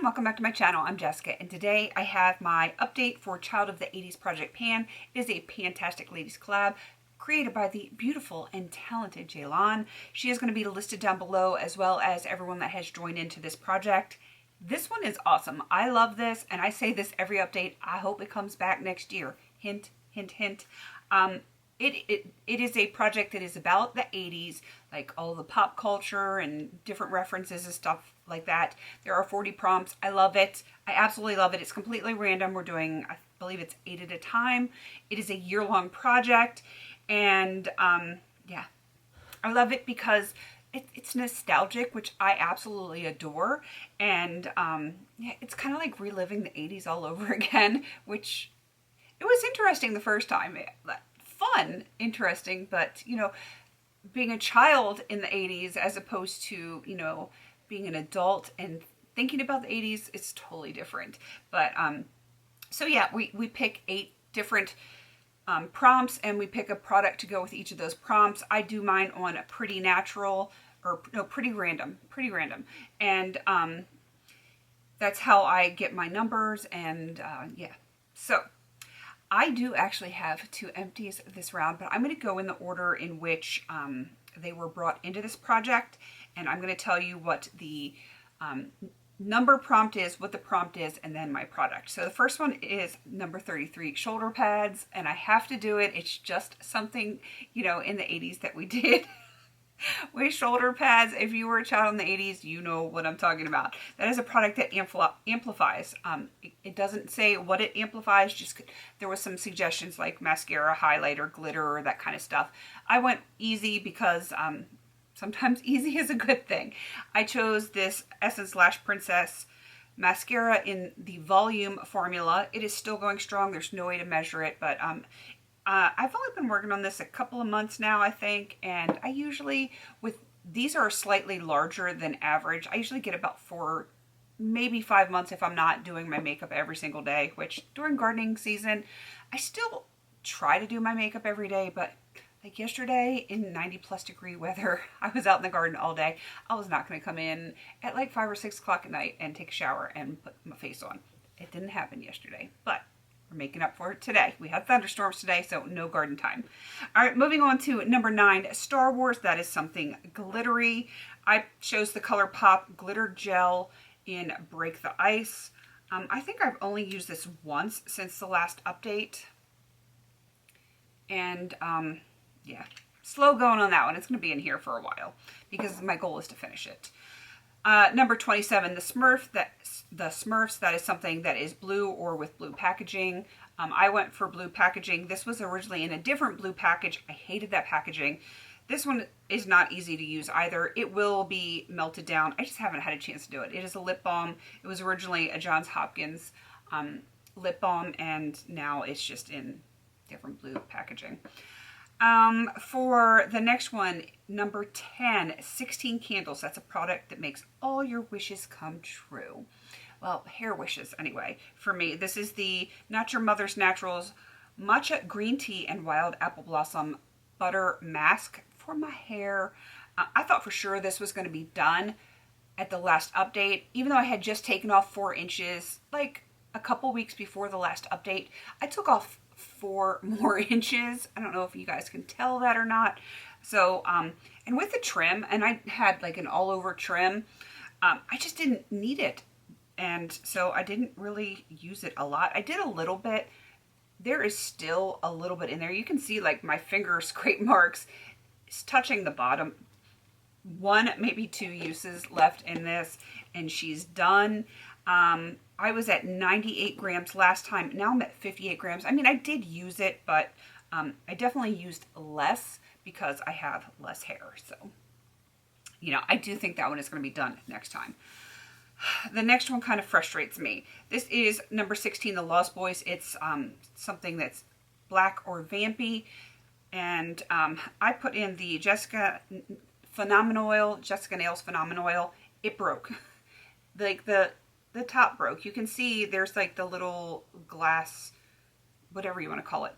welcome back to my channel. I'm Jessica, and today I have my update for Child of the 80s Project Pan. It is a PANtastic Ladies collab created by the beautiful and talented Jaylon. She is going to be listed down below, as well as everyone that has joined into this project. This one is awesome. I love this, and I say this every update. I hope it comes back next year. Hint, hint, hint. It is a project that is about the 80s, like all the pop culture and different references and stuff like that. There are 40 prompts. I love it. I absolutely love it. It's completely random. We're doing, I believe it's 8 at a time. It is a year-long project, and yeah, I love it because it's nostalgic, which I absolutely adore, and yeah, it's kind of like reliving the 80s all over again, which it was interesting the first time. Fun, interesting, but you know, being a child in the 80s as opposed to, you know, being an adult and thinking about the 80s, it's totally different. But so yeah, we pick 8 different prompts, and we pick a product to go with each of those prompts. I do mine on a pretty natural, or no, pretty random, and that's how I get my numbers. And yeah, so I do actually have 2 empties this round, but I'm going to go in the order in which they were brought into this project, and I'm going to tell you what the number prompt is, what the prompt is, and then my product. So the first one is number 33, shoulder pads, and I have to do it. It's just something, you know, in the 80s that we did. With shoulder pads. If you were a child in the 80s, you know what I'm talking about. That is a product that amplifies. It doesn't say what it amplifies, just there was some suggestions like mascara, highlighter, glitter, that kind of stuff. I went easy because sometimes easy is a good thing. I chose this Essence Lash Princess mascara in the volume formula. It is still going strong. There's no way to measure it, but I've only been working on this a couple of months now, I think, and I usually, these are slightly larger than average. I usually get about 4, maybe 5 months if I'm not doing my makeup every single day, which during gardening season, I still try to do my makeup every day, but like yesterday in 90+ degree weather, I was out in the garden all day. I was not going to come in at like 5 or 6 o'clock at night and take a shower and put my face on. It didn't happen yesterday, but we're making up for it today. We had thunderstorms today, so no garden time. All right, moving on to number 9, Star Wars. That is something glittery. I chose the ColourPop glitter gel in Break the Ice. I think I've only used this once since the last update. And yeah, slow going on that one. It's going to be in here for a while because my goal is to finish it. Number 27, the Smurfs. That is something that is blue or with blue packaging. I went for blue packaging. This was originally in a different blue package. I hated that packaging. This one is not easy to use either. It will be melted down. I just haven't had a chance to do it. It is a lip balm. It was originally a Johns Hopkins lip balm, and now it's just in different blue packaging. For the next one, number 10, 16 candles. That's a product that makes all your wishes come true. Well, hair wishes anyway. For me, this is the Not Your Mother's Naturals Matcha Green Tea and Wild Apple Blossom Butter Mask for my hair. I thought for sure this was going to be done at the last update, even though I had just taken off 4 inches, like a couple weeks before the last update. I took off 4 more inches. I don't know if you guys can tell that or not. So, and with the trim, and I had like an all over trim, I just didn't need it. And so I didn't really use it a lot. I did a little bit. There is still a little bit in there. You can see like my finger scrape marks is touching the bottom. 1, maybe 2 uses left in this, and she's done. I was at 98 grams last time. Now I'm at 58 grams. I mean, I did use it, but I definitely used less because I have less hair. So, you know, I do think that one is going to be done next time. The next one kind of frustrates me. This is number 16, the Lost Boys. It's something that's black or vampy. And I put in the Jessica Nails Phenomenal Oil. It broke. Like the top broke. You can see there's like the little glass, whatever you want to call it,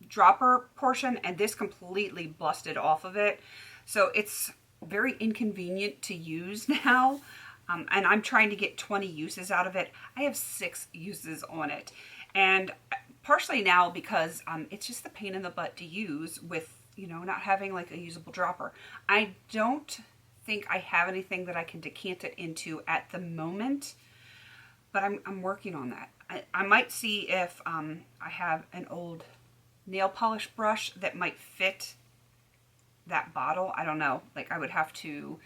dropper portion, and this completely busted off of it. So it's very inconvenient to use now. and I'm trying to get 20 uses out of it. I have 6 uses on it, and partially now because it's just the pain in the butt to use with, you know, not having like a usable dropper. I don't think I have anything that I can decant it into at the moment, but I'm working on that. I might see if I have an old nail polish brush that might fit that bottle. I don't know. Like, I would have to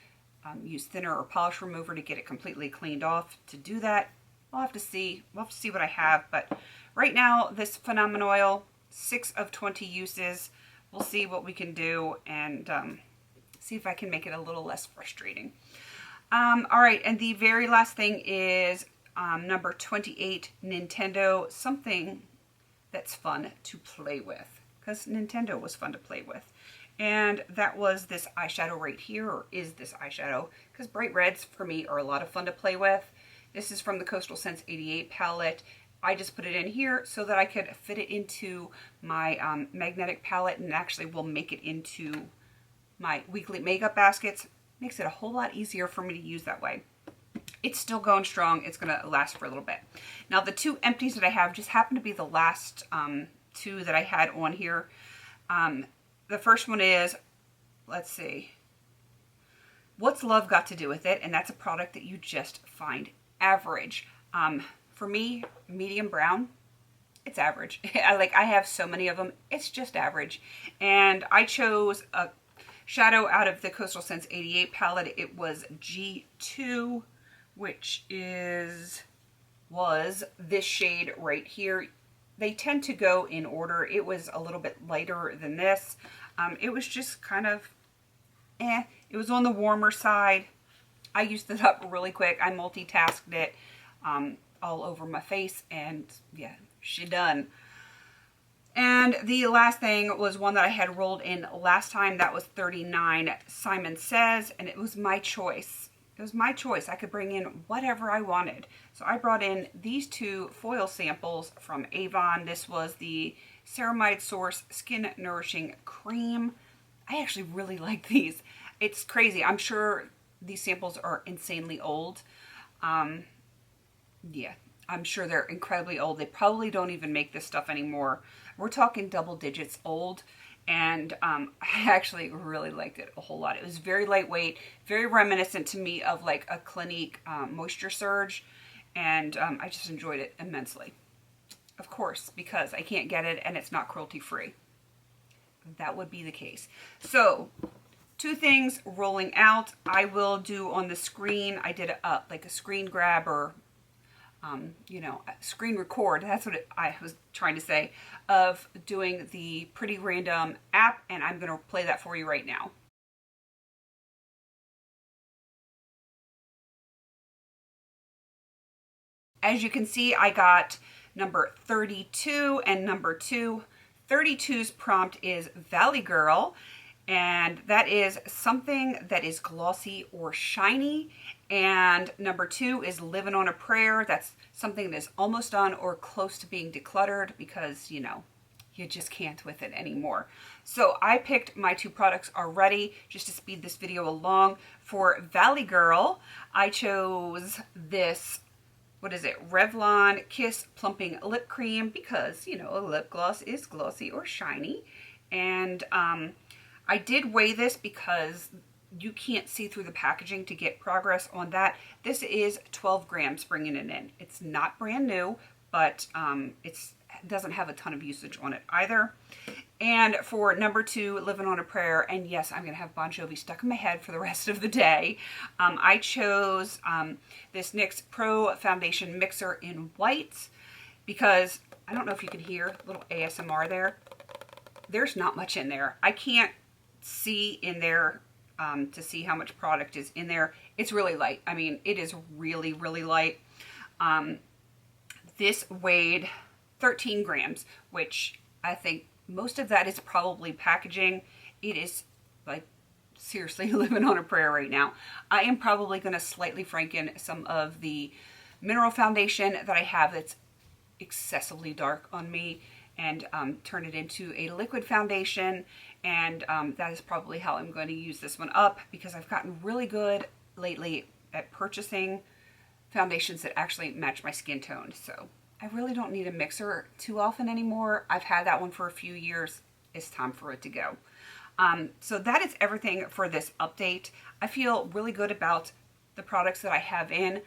use thinner or polish remover to get it completely cleaned off to do that. We'll have to see. We'll have to see what I have. But right now, this Phenomenal Oil, 6 of 20 uses. We'll see what we can do and see if I can make it a little less frustrating. All right, and the very last thing is number 28, Nintendo, something that's fun to play with, because Nintendo was fun to play with. And that was this eyeshadow right here, or is this eyeshadow, because bright reds for me are a lot of fun to play with. This is from the Coastal Scents 88 palette. I just put it in here so that I could fit it into my magnetic palette, and actually will make it into my weekly makeup baskets. Makes it a whole lot easier for me to use that way. It's still going strong. It's going to last for a little bit. Now, the 2 empties that I have just happen to be the last 2 that I had on here. The first one is, let's see, What's Love Got to Do with It? And that's a product that you just find average. For me, medium brown, it's average. I have so many of them, it's just average. And I chose a shadow out of the Coastal Scents 88 palette. It was G2, which was this shade right here. They tend to go in order. It was a little bit lighter than this. It was just kind of, it was on the warmer side. I used it up really quick. I multitasked it all over my face, and yeah, she done. And the last thing was one that I had rolled in last time. That was 39, Simon Says, and it was my choice. It was my choice. I could bring in whatever I wanted. So I brought in these 2 foil samples from Avon. This was the Ceramide Source Skin Nourishing Cream. I actually really like these. It's crazy. I'm sure these samples are insanely old. Yeah, I'm sure they're incredibly old. They probably don't even make this stuff anymore. We're talking double digits old. And I actually really liked it a whole lot. It was very lightweight, very reminiscent to me of like a Clinique Moisture Surge. And I just enjoyed it immensely. Of course, because I can't get it and it's not cruelty free. That would be the case. So, 2 things rolling out. I will do on the screen. I did like a screen grab, or you know, screen record. That's what I was trying to say, of doing the Pretty Random app, and I'm going to play that for you right now. As you can see, I got number 32 and number 2. 32's prompt is Valley Girl, and that is something that is glossy or shiny. And number 2 is Living on a Prayer. That's something that is almost done or close to being decluttered, because, you know, you just can't with it anymore. So I picked my 2 products already just to speed this video along. For Valley Girl, I chose this, what is it, Revlon Kiss Plumping Lip Cream, because, you know, a lip gloss is glossy or shiny. And I did weigh this because you can't see through the packaging to get progress on that. This is 12 grams bringing it in. It's not brand new, but it doesn't have a ton of usage on it either. And for number 2, Living on a Prayer, and yes, I'm going to have Bon Jovi stuck in my head for the rest of the day, I chose this NYX Pro Foundation Mixer in white, because I don't know if you can hear a little ASMR there. There's not much in there. I can't see in there to see how much product is in there. It's really light. I mean, it is really, really light. This weighed 13 grams, which I think most of that is probably packaging. It is, like, seriously living on a prayer right now. I am probably going to slightly franken some of the mineral foundation that I have that's excessively dark on me, and turn it into a liquid foundation. And that is probably how I'm going to use this one up, because I've gotten really good lately at purchasing foundations that actually match my skin tone. So I really don't need a mixer too often anymore. I've had that one for a few years. It's time for it to go. So that is everything for this update. I feel really good about the products that I have in. A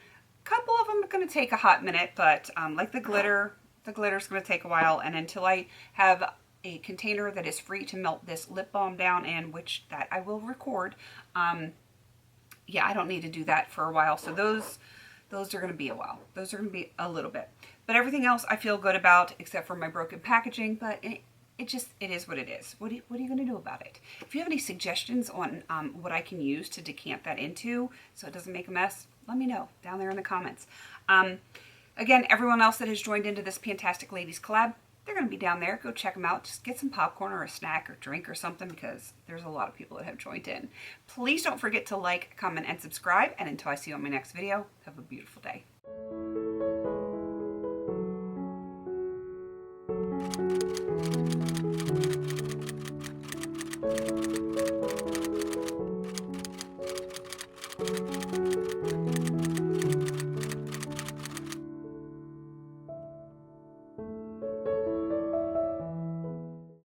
couple of them are going to take a hot minute, but like the glitter's going to take a while, and until I have a container that is free to melt this lip balm down in, which that I will record, yeah, I don't need to do that for a while. So those are going to be a while. Those are going to be a little bit. But everything else I feel good about, except for my broken packaging, but it is what it is. What are you going to do about it? If you have any suggestions on what I can use to decant that into so it doesn't make a mess, let me know down there in the comments. Again, everyone else that has joined into this PANtastic Ladies collab, they're going to be down there. Go check them out. Just get some popcorn or a snack or drink or something, because there's a lot of people that have joined in. Please don't forget to like, comment, and subscribe. And until I see you on my next video, have a beautiful day.